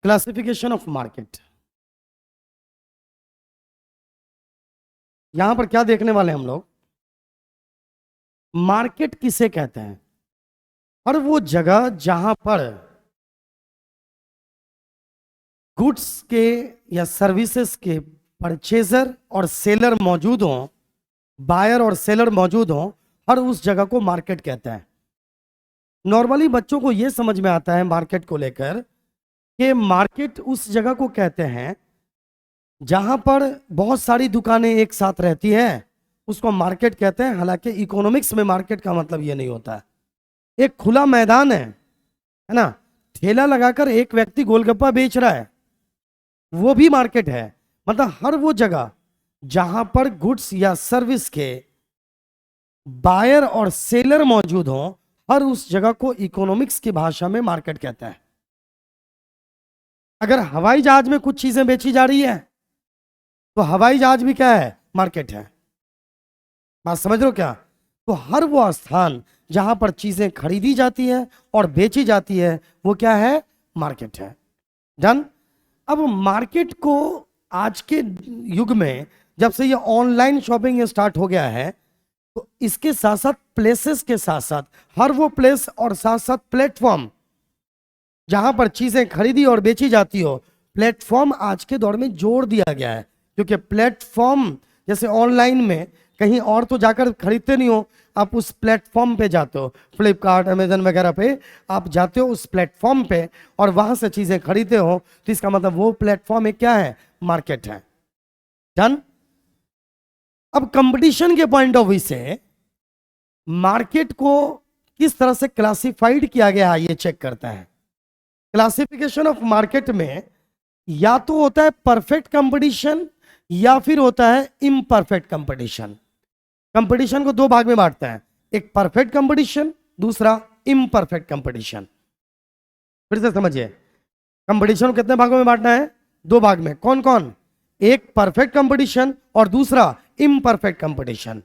Classification of market. यहां पर क्या देखने वाले हैं हम लोग, मार्केट किसे कहते हैं? और वो जगह जहां पर गुड्स के या सर्विसेज के परचेजर और सेलर मौजूद हों, बायर और सेलर मौजूद हों, और उस जगह को मार्केट कहते हैं। नॉर्मली बच्चों को यह समझ में आता है मार्केट को लेकर कि मार्केट उस जगह को कहते हैं जहां पर बहुत सारी दुकानें एक साथ रहती हैं, उसको मार्केट कहते हैं। हालांकि इकोनॉमिक्स में मार्केट का मतलब ये नहीं होता है। एक खुला मैदान है ना, ठेला लगाकर एक व्यक्ति गोलगप्पा बेच रहा है, वो भी मार्केट है। मतलब हर वो जगह जहां पर गुड्स या सर्विस के बायर और सेलर मौजूद हों, हर उस जगह को इकोनॉमिक्स की भाषा में मार्केट कहते हैं। अगर हवाई जहाज में कुछ चीजें बेची जा रही है तो हवाई जहाज भी क्या है? मार्केट है। बात समझ रहे हो क्या? तो हर वो स्थान जहां पर चीजें खरीदी जाती है और बेची जाती है वो क्या है? मार्केट है। डन। अब मार्केट को आज के युग में जब से ये ऑनलाइन शॉपिंग स्टार्ट हो गया है, तो इसके साथ साथ प्लेसेस के साथ साथ हर वो प्लेस और साथ साथ प्लेटफॉर्म जहां पर चीजें खरीदी और बेची जाती हो, प्लेटफॉर्म आज के दौर में जोड़ दिया गया है। क्योंकि प्लेटफॉर्म जैसे ऑनलाइन में कहीं और तो जाकर खरीदते नहीं हो, आप उस प्लेटफॉर्म पे जाते हो, फ्लिपकार्ट अमेजन वगैरह पे आप जाते हो उस प्लेटफॉर्म पे और वहां से चीजें खरीदते हो, तो इसका मतलब वो प्लेटफॉर्म एक क्या है? मार्केट है। डन। अब कंपटीशन के पॉइंट ऑफ व्यू से मार्केट को किस तरह से क्लासिफाइड किया गया है ये चेक करता है। क्लासिफिकेशन ऑफ मार्केट में या तो होता है परफेक्ट कंपटीशन या फिर होता है इम्परफेक्ट कंपटीशन। कंपटीशन को दो भाग में बांटता है, एक परफेक्ट कंपटीशन, दूसरा इम्परफेक्ट कंपटीशन। फिर से समझिए, कंपटीशन को कितने भागों में बांटना है? दो भाग में। कौन कौन? एक परफेक्ट कंपटीशन और दूसरा इम्परफेक्ट कंपटीशन।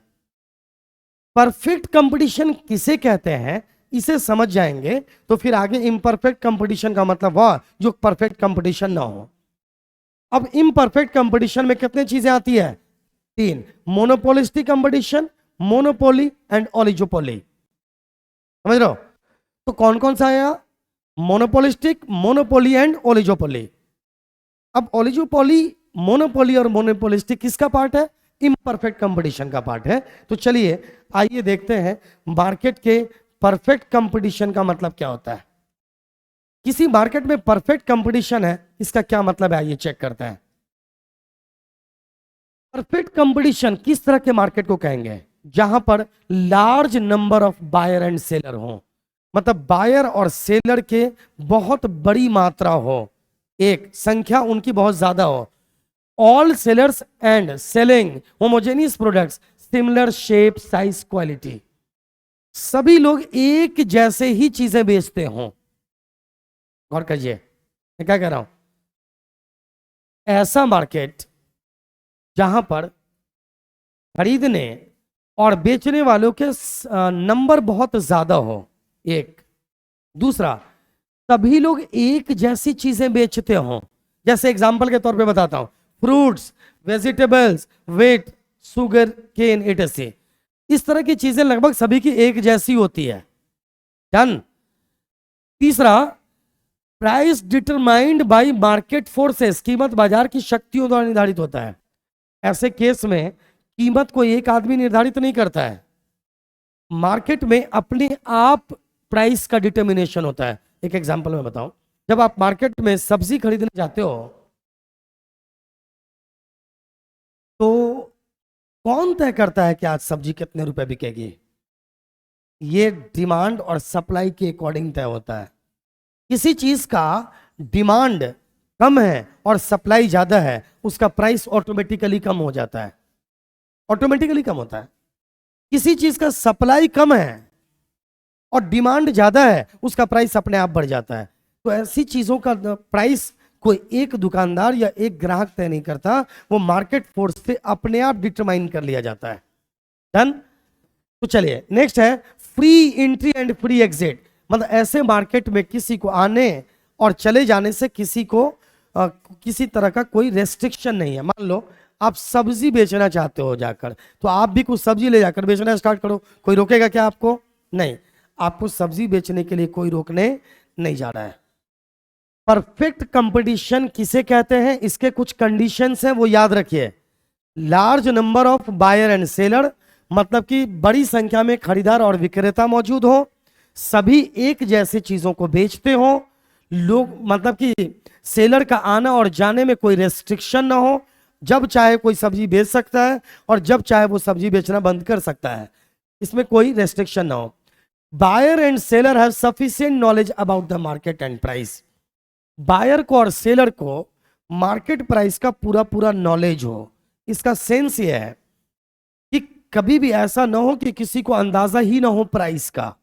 परफेक्ट कंपटीशन किसे कहते हैं इसे समझ जाएंगे तो फिर आगे इम्परफेक्ट कंपटीशन का मतलब हुआ जो परफेक्ट कंपटीशन ना हो। अब इम्परफेक्ट कंपटीशन में कितनी चीजें आती है? तीन। Monopolistic competition, monopoly and oligopoly. समझ रहे हो? तो कौन कौन सा आया? Monopolistic, monopoly and oligopoly. अब ओलिगोपोली, मोनोपोली और मोनोपोलिस्टिक किसका पार्ट है? इम्परफेक्ट कंपटीशन का पार्ट है। तो चलिए आइए देखते हैं मार्केट के परफेक्ट कंपटीशन का मतलब क्या होता है। किसी मार्केट में परफेक्ट कंपटीशन है, इसका क्या मतलब है आइए चेक करते हैं। परफेक्ट कंपटीशन किस तरह के मार्केट को कहेंगे? जहां पर large number of buyer and seller हो, मतलब बायर और सेलर के बहुत बड़ी मात्रा हो, एक संख्या उनकी बहुत ज्यादा हो। All sellers and selling homogeneous products similar shape size quality. सभी लोग एक जैसे ही चीजें बेचते हों। गौर करिए मैं क्या कह रहा हूं। ऐसा मार्केट जहां पर खरीदने और बेचने वालों के नंबर बहुत ज्यादा हो, एक। दूसरा, सभी लोग एक जैसी चीजें बेचते हों। जैसे एग्जांपल के तौर पे बताता हूं, fruits, vegetables, wheat, sugarcane, etc. इस तरह की चीजें लगभग सभी की एक जैसी होती है। डन। तीसरा, price determined by market forces, कीमत बाजार की शक्तियों द्वारा निर्धारित होता है। ऐसे केस में कीमत को एक आदमी निर्धारित नहीं करता है, मार्केट में अपने आप प्राइस का डिटर्मिनेशन होता है। एक एग्जांपल मैं बताऊं, जब आप मार्केट में सब्जी खरीदने जाते हो तो कौन तय करता है कि आज सब्जी कितने रुपए बिकेगी? ये डिमांड और सप्लाई के अकॉर्डिंग तय होता है। किसी चीज का डिमांड कम है और सप्लाई ज्यादा है, उसका प्राइस ऑटोमेटिकली कम हो जाता है, ऑटोमेटिकली कम होता है। किसी चीज का सप्लाई कम है और डिमांड ज्यादा है, उसका प्राइस अपने आप बढ़ जाता है। तो ऐसी चीजों का प्राइस कोई एक दुकानदार या एक ग्राहक तय नहीं करता, वो मार्केट फोर्स से अपने आप डिटरमाइन कर लिया जाता है। डन। तो चलिए नेक्स्ट है free entry and free exit. मतलब ऐसे मार्केट में किसी को आने और चले जाने से किसी को किसी तरह का कोई रेस्ट्रिक्शन नहीं है। मान लो आप सब्जी बेचना चाहते हो जाकर, तो आप भी कुछ सब्जी ले जाकर बेचना स्टार्ट करो, कोई रोकेगा क्या आपको? नहीं, आपको सब्जी बेचने के लिए कोई रोकने नहीं जा रहा है। परफेक्ट कंपटीशन किसे कहते हैं? इसके कुछ कंडीशंस हैं, वो याद रखिए। Large number of buyer and seller, मतलब कि बड़ी संख्या में खरीदार और विक्रेता मौजूद हो, सभी एक जैसी चीजों को बेचते हो, लोग मतलब कि सेलर का आना और जाने में कोई रेस्ट्रिक्शन ना हो, जब चाहे कोई सब्जी बेच सकता है और जब चाहे वो सब्जी बेचना बंद कर सकता है, इसमें कोई रेस्ट्रिक्शन ना हो। Buyer and seller have sufficient knowledge about the market and price, buyer को और सेलर को मार्केट प्राइस का पूरा पूरा नॉलेज हो। इसका सेंस ये है कि कभी भी ऐसा ना हो कि किसी को अंदाजा ही ना हो प्राइस का,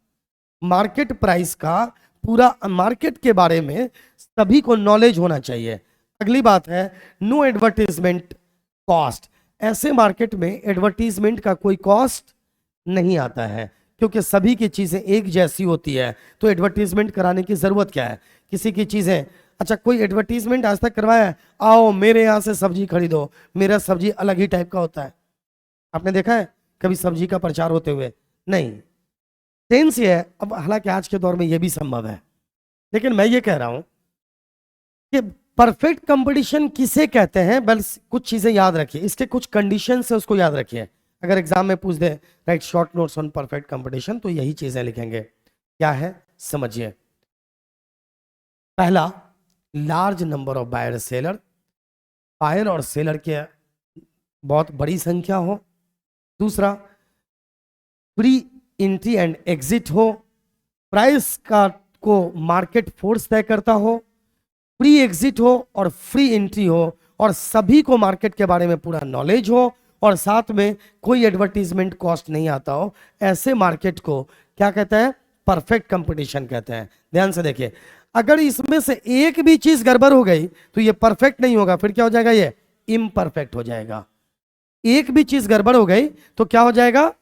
मार्केट प्राइस का पूरा मार्केट के बारे में सभी को नॉलेज होना चाहिए। अगली बात है नो एडवर्टीजमेंट कॉस्ट, ऐसे मार्केट में एडवर्टीजमेंट का कोई कॉस्ट नहीं आता है, क्योंकि सभी की चीजें एक जैसी होती है, तो एडवर्टीजमेंट कराने की जरूरत क्या है? किसी की चीजें, अच्छा कोई एडवर्टीजमेंट आज तक करवाया है, आओ मेरे यहाँ से सब्जी खरीदो, मेरा सब्जी अलग ही टाइप का होता है, आपने देखा है कभी सब्जी का प्रचार होते हुए? नहीं। सेंस ये है, अब हालांकि आज के दौर में ये भी संभव है, लेकिन मैं ये कह रहा हूं कि परफेक्ट कंपटीशन किसे कहते हैं? बस कुछ चीजें याद रखिए, इसके कुछ कंडीशन है उसको याद रखिए। अगर एग्जाम में पूछ दे write short notes on perfect competition, तो यही चीजें लिखेंगे। क्या है समझिए। पहला, large number of buyer seller, buyer और सेलर के बहुत बड़ी संख्या हो। दूसरा, फ्री एंट्री एंड एग्जिट हो, प्राइस का को मार्केट फोर्स तय करता हो, फ्री एग्जिट हो और फ्री एंट्री हो, और सभी को मार्केट के बारे में पूरा नॉलेज हो, और साथ में कोई एडवर्टीजमेंट कॉस्ट नहीं आता हो। ऐसे मार्केट को क्या कहते हैं? परफेक्ट कंपटीशन कहते हैं। ध्यान से देखिए, अगर इसमें से एक भी चीज गड़बड़ हो गई तो ये परफेक्ट नहीं होगा, फिर क्या हो जाएगा? ये इम्परफेक्ट हो जाएगा। एक भी चीज गड़बड़ हो गई तो क्या हो जाएगा?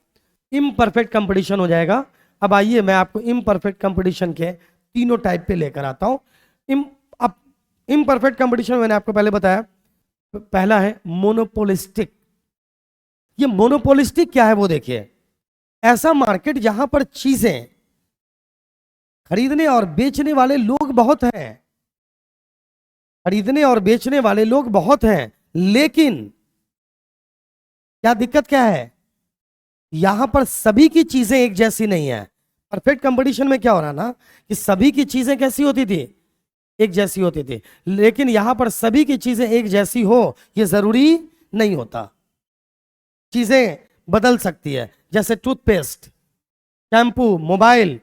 इम्परफेक्ट कंपटीशन हो जाएगा। अब आइए मैं आपको इम्परफेक्ट कंपटीशन के तीनों टाइप पे लेकर आता हूं। अब इम्परफेक्ट कंपटीशन मैंने आपको पहले बताया, पहला है मोनोपोलिस्टिक। ये मोनोपोलिस्टिक क्या है वो देखिए, ऐसा मार्केट जहां पर चीजें खरीदने और बेचने वाले लोग बहुत हैं, खरीदने और बेचने वाले लोग बहुत हैं, लेकिन क्या दिक्कत क्या है? यहां पर सभी की चीजें एक जैसी नहीं है। परफेक्ट कंपटीशन में क्या हो रहा ना कि सभी की चीजें कैसी होती थी? एक जैसी होती थी, लेकिन यहां पर सभी की चीजें एक जैसी हो ये जरूरी नहीं होता, चीजें बदल सकती है। जैसे टूथपेस्ट, शैम्पू, मोबाइल,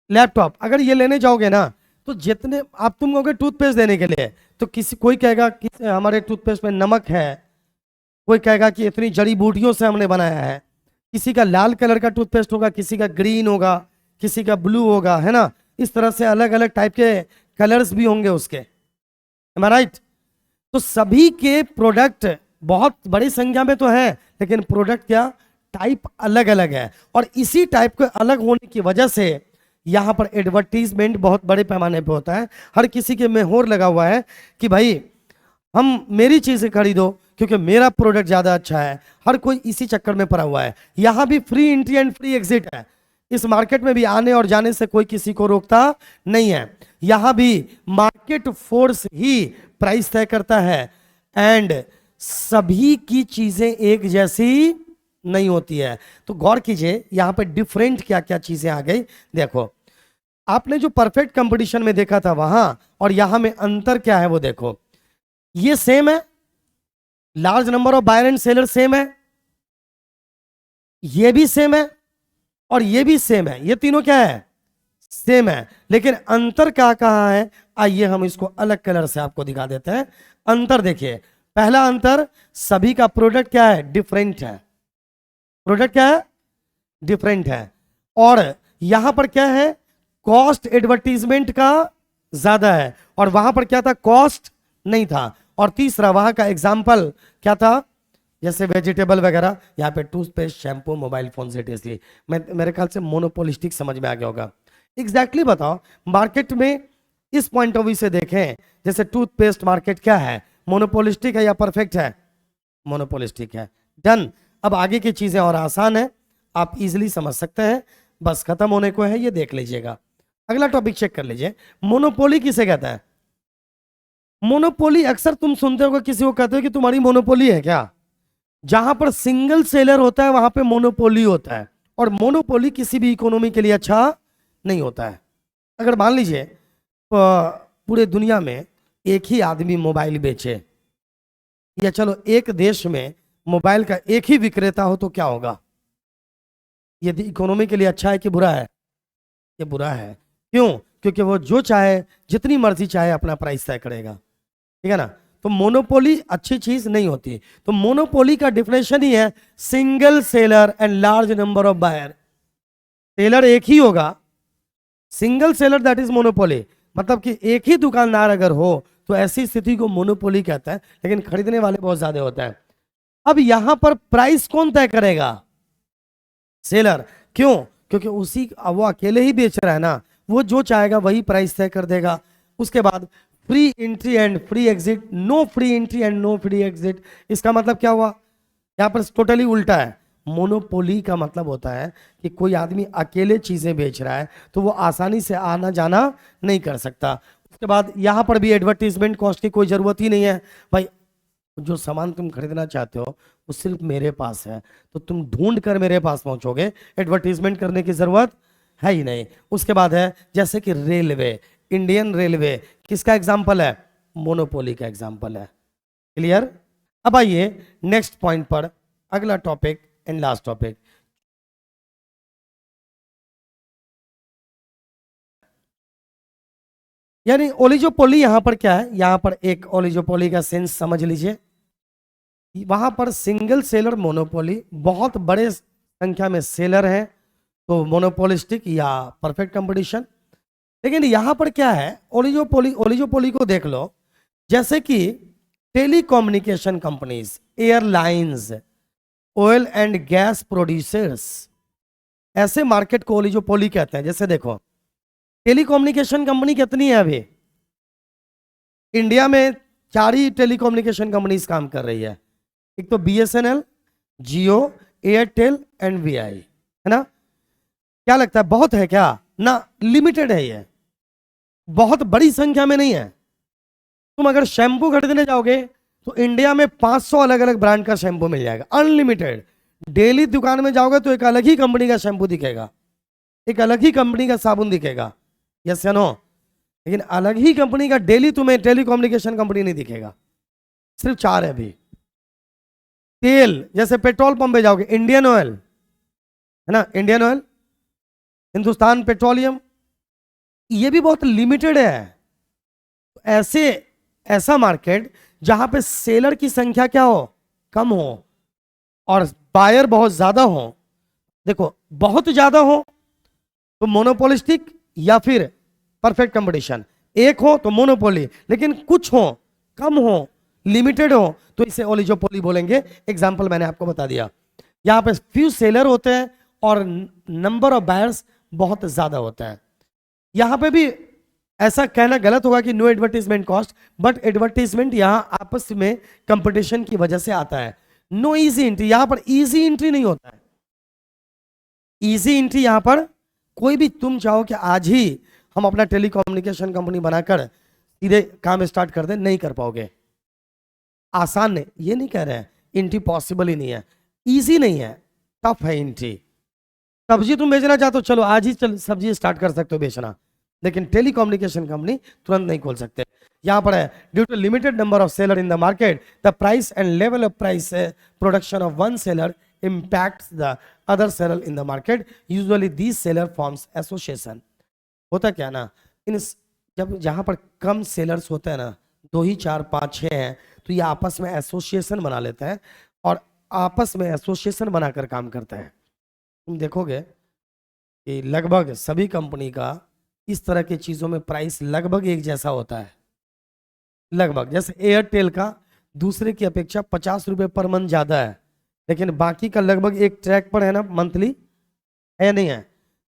लैपटॉप, अगर ये लेने जाओगे ना तो जितने आप तुम कहोगे टूथपेस्ट देने के लिए, तो किसी कोई कहेगा कि हमारे टूथपेस्ट में नमक है, कोई कहेगा कि इतनी जड़ी बूटियों से हमने बनाया है, किसी का लाल कलर का टूथपेस्ट होगा, किसी का ग्रीन होगा, किसी का ब्लू होगा, है ना? इस तरह से अलग अलग टाइप के कलर्स भी होंगे उसके, am I right? तो सभी के प्रोडक्ट बहुत बड़ी संख्या में तो है, लेकिन प्रोडक्ट क्या टाइप अलग अलग है, और इसी टाइप के अलग होने की वजह से यहां पर एडवर्टीजमेंट बहुत बड़े पैमाने पे होता है। हर किसी के में होर लगा हुआ है कि भाई हम मेरी चीजें खरीदो क्योंकि मेरा प्रोडक्ट ज्यादा अच्छा है, हर कोई इसी चक्कर में पड़ा हुआ है। यहां भी free entry and free exit है, इस मार्केट में भी आने और जाने से कोई किसी को रोकता नहीं है। यहां भी मार्केट फोर्स ही प्राइस तय करता है, एंड सभी की चीजें एक जैसी नहीं होती है। तो गौर कीजिए यहां पे डिफरेंट क्या क्या चीजें आ गई। देखो, आपने जो परफेक्ट कंपटीशन में देखा था वहां और यहां में अंतर क्या है वो देखो। ये सेम है, large number of buyer and seller same है, ये भी सेम है और ये भी सेम है, ये तीनों क्या है? सेम है, लेकिन अंतर क्या कहां है? आइए हम इसको अलग कलर से आपको दिखा देते हैं। अंतर देखिए, पहला अंतर, सभी का प्रोडक्ट क्या है? डिफरेंट है। प्रोडक्ट क्या है? डिफरेंट है। और यहां पर क्या है? कॉस्ट एडवर्टीजमेंट का ज्यादा है, और वहां पर क्या था? कॉस्ट नहीं था। और तीसरा, वहां का एग्जाम्पल क्या था? जैसे वेजिटेबल वगैरह, यहाँ पे टूथपेस्ट, शैम्पू, मोबाइल फोन से टेस्टी। मेरे ख्याल से मोनोपोलिस्टिक समझ में आ गया होगा। एग्जैक्टली बताओ, मार्केट में इस पॉइंट ऑफ व्यू से देखें, जैसे टूथपेस्ट मार्केट क्या है, मोनोपोलिस्टिक है या परफेक्ट है? मोनोपोलिस्टिक है। डन। अब आगे की चीजें और आसान है, आप इजीली समझ सकते हैं, बस खत्म होने को है, ये देख लीजिएगा। अगला टॉपिक चेक कर लीजिए, मोनोपोली किसे कहता है? मोनोपोली अक्सर तुम सुनते हो किसी को कहते हो कि तुम्हारी मोनोपोली है क्या? जहां पर सिंगल सेलर होता है वहां पे मोनोपोली होता है, और मोनोपोली किसी भी इकोनॉमी के लिए अच्छा नहीं होता है। अगर मान लीजिए पूरे दुनिया में एक ही आदमी मोबाइल बेचे, या चलो एक देश में मोबाइल का एक ही विक्रेता हो, तो क्या होगा? यदि इकोनॉमी के लिए अच्छा है कि बुरा है? ये बुरा है। क्यों? क्योंकि वो जो चाहे, जितनी मर्जी चाहे अपना प्राइस तय करेगा, ठीक है ना? तो मोनोपोली अच्छी चीज नहीं होती। तो मोनोपोली का डिफिनेशन ही है single seller and large number of buyer. Seller एक ही होगा, single seller, that is monopoly. मतलब कि एक ही दुकानदार अगर हो तो ऐसी स्थिति को मोनोपोली कहता है, लेकिन खरीदने वाले बहुत ज्यादा होते हैं। अब यहां पर प्राइस कौन तय करेगा? सेलर। क्यों? क्योंकि वो अकेले ही बेच रहा है ना, वो जो चाहेगा वही प्राइस तय कर देगा। उसके बाद free entry and free exit, no free entry and no free exit. इसका मतलब क्या हुआ? यहां पर टोटली उल्टा है। मोनोपोली का मतलब होता है कि कोई आदमी अकेले चीजें बेच रहा है तो वो आसानी से आना जाना नहीं कर सकता। उसके बाद यहां पर भी एडवर्टीजमेंट कॉस्ट की कोई जरूरत ही नहीं है। भाई जो सामान तुम खरीदना चाहते हो वो सिर्फ मेरे पास है, तो तुम ढूंढ कर मेरे पास पहुंचोगे, एडवर्टीजमेंट करने की जरूरत है ही नहीं। उसके बाद है जैसे कि रेलवे, इंडियन रेलवे किसका एग्जाम्पल है? मोनोपोली का एग्जाम्पल है। क्लियर? अब आइए नेक्स्ट पॉइंट पर, अगला टॉपिक एंड लास्ट टॉपिक। यानी ओलिगोपोली यहां पर क्या है? यहां पर एक ओलिगोपोली का सेंस समझ लीजिए। वहां पर सिंगल सेलर मोनोपोली, बहुत बड़े संख्या में सेलर हैं तो मोनोपोलिस्टिक या परफेक्ट कंपटीशन। लेकिन यहां पर क्या है? ओलिगोपोली को देख लो, जैसे कि telecommunication companies, airlines, oil and gas producers, ऐसे मार्केट को ओलिगोपोली कहते हैं। जैसे देखो टेलीकम्युनिकेशन कंपनी कितनी है अभी इंडिया में? 4 ही टेलीकम्युनिकेशन कंपनीज काम कर रही है। एक तो BSNL, Jio, Airtel and VI, है ना? क्या लगता है बहुत है क्या? ना, लिमिटेड है ये, बहुत बड़ी संख्या में नहीं है। तुम अगर शैम्पू खरीदने जाओगे तो इंडिया में 500 अलग अलग ब्रांड का शैम्पू मिल जाएगा, अनलिमिटेड। डेली दुकान में जाओगे तो एक अलग ही कंपनी का शैम्पू दिखेगा, एक अलग ही कंपनी का साबुन दिखेगा, यस या नो? लेकिन अलग ही कंपनी का डेली तुम्हें टेलीकम्युनिकेशन कंपनी नहीं दिखेगा। सिर्फ 4 है अभी। तेल, जैसे पेट्रोल पंप पे जाओगे, इंडियन ऑयल, है ना, इंडियन ऑयल, हिंदुस्तान पेट्रोलियम, ये भी बहुत लिमिटेड है। ऐसा मार्केट जहां पे सेलर की संख्या क्या हो? कम हो, और बायर बहुत ज्यादा हो। देखो बहुत ज्यादा हो तो मोनोपोलिस्टिक या फिर परफेक्ट कंपटीशन, एक हो तो मोनोपोली, लेकिन कुछ हो, कम हो, लिमिटेड हो तो इसे ओलिगोपोली बोलेंगे। एग्जांपल मैंने आपको बता दिया। यहां पे फ्यू सेलर होते हैं और नंबर ऑफ बायर्स बहुत ज्यादा होता है। यहां पे भी ऐसा कहना गलत होगा कि no advertisement cost, but advertisement यहां आपस में कंपटीशन की वजह से आता है। नो इजी एंट्री, यहां पर इजी एंट्री नहीं होता है। इजी एंट्री यहां पर कोई भी तुम चाहो कि आज ही हम अपना टेलीकम्युनिकेशन कंपनी बनाकर सीधे काम स्टार्ट कर दें, नहीं कर पाओगे। आसान नहीं, ये नहीं कह रहे हैं एंट्री पॉसिबल ही नहीं है, इजी नहीं है, टफ है एंट्री। सब्जी तुम बेचना चाहते हो, चलो आज ही सब्जी स्टार्ट कर सकते हो बेचना, लेकिन टेलीकम्युनिकेशन कंपनी तुरंत नहीं खोल सकते। यहां पर है due to limited number of seller in the market, the price and level of price production of one seller impacts the other seller in the market. Usually these seller forms association. होता क्या ना, जब जहां पर कम sellers होते हैं ना, 2 ही 4 5 6 हैं, तो ये आपस में एसोसिएशन बना लेते हैं और आपस में एसोसिएशन बनाकर काम करते हैं। तुम देखोगे कि लगभग सभी कंपनी का इस तरह की चीजों में प्राइस लगभग एक जैसा होता है। लगभग जैसे एयरटेल का दूसरे की अपेक्षा 50 रुपए पर मंथ ज्यादा है, लेकिन बाकी का लगभग एक ट्रैक पर है ना, मंथली है या नहीं है?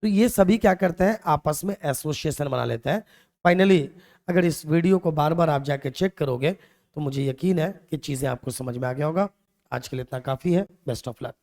तो ये सभी क्या करते हैं, आपस में एसोसिएशन बना लेते हैं। फाइनली अगर इस वीडियो को बार बार आप जाके चेक करोगे तो मुझे यकीन है कि चीज़ें आपको समझ में आ गया होगा। आज के लिए इतना काफ़ी है। Best of luck.